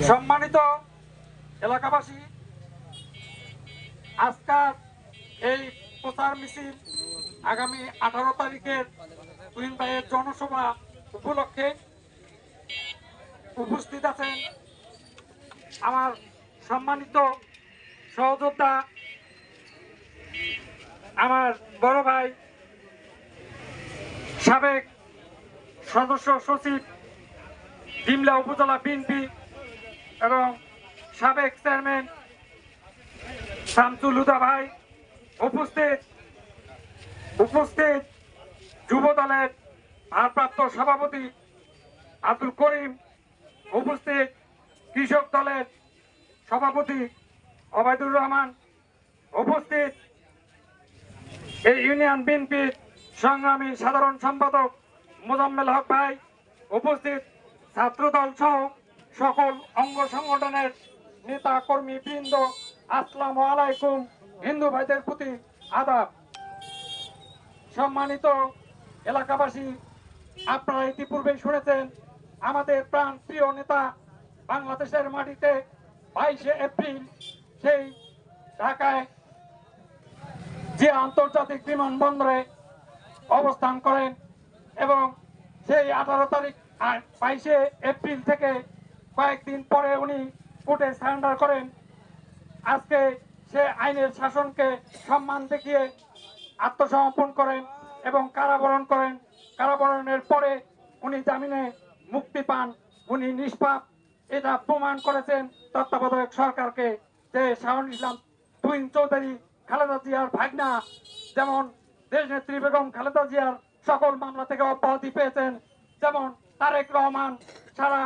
সম্মানিত এলাকাবাসী, আজকাল এই প্রচার মিছিল আগামী 18 তারিখের তুহিন ভাইয়ের জনসভা উপলক্ষে উপস্থিত আছেন আমার সম্মানিত সহযোদ্ধা, আমার বড় ভাই, সাবেক সদস্য সচিব ডিমলা উপজেলা বিএনপি এবং সাবেক চেয়ারম্যান শামসুল হুদা ভাই, উপস্থিত যুব দলের ভারপ্রাপ্ত সভাপতি আব্দুল করিম, উপস্থিত কৃষক দলের সভাপতি ওবায়দুর রহমান, উপস্থিত এই ইউনিয়ন বিএনপির সংগ্রামী সাধারণ সম্পাদক মোজাম্মেল হক ভাই, উপস্থিত ছাত্রদল সহ সকল অঙ্গ সংগঠনের নেতা কর্মী বৃন্দ, আসসালামু আলাইকুম। হিন্দু ভাইদের প্রতি আদাব। সম্মানিত এলাকাবাসী, আপনারা ইতিপূর্বে শুনেছেন আমাদের প্রাণ প্রিয় নেতা বাংলাদেশের মাটিতে 22শে এপ্রিল সেই ঢাকায় যে আন্তর্জাতিক বিমানবন্দরে অবস্থান করেন এবং সেই 18 তারিখ 22শে এপ্রিল থেকে কয়েকদিন পরে উনি কোর্টে সারেন্ডার করেন। আজকে সে আইনের শাসনকে সম্মান দেখিয়ে আত্মসমর্পণ করেন এবং কারাবরণ করেন। কারাবরণের পরে উনি জামিনে মুক্তি পান। উনি নিষ্পাপ, এটা প্রমাণ করেছেন তত্ত্বাবধায়ক সরকারকে যে শাহরুল ইসলাম তুহিন চৌধুরী খালেদা জিয়ার ভাগনা যেমন দেশনেত্রী বেগম খালেদা জিয়ার সকল মামলা থেকে অব্যাহতি পেয়েছেন, যেমন তারেক রহমান সারা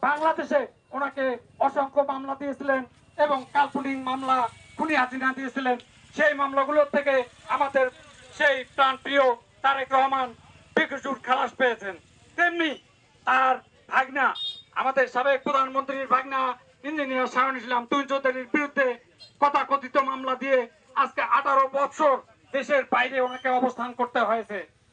বাংলাদেশে ওনাকে অসংখ্য মামলা দিয়েছিলেন এবং কাল্পনিক মামলা খুনি হাসিনা দিয়েছিলেন। সেই মামলাগুলোর থেকে আমাদের সেই প্রাণপ্রিয় তারেক রহমান বেকসুর খালাস পেয়েছেন। তেমনি তার ভাগনা, আমাদের সাবেক প্রধানমন্ত্রীর ভাগনা ইঞ্জিনিয়ার শাহরুল ইসলাম তুহিন চৌধুরীর বিরুদ্ধে তথাকথিত মামলা দিয়ে আজকে 18 বছর দেশের বাইরে ওনাকে অবস্থান করতে হয়েছে।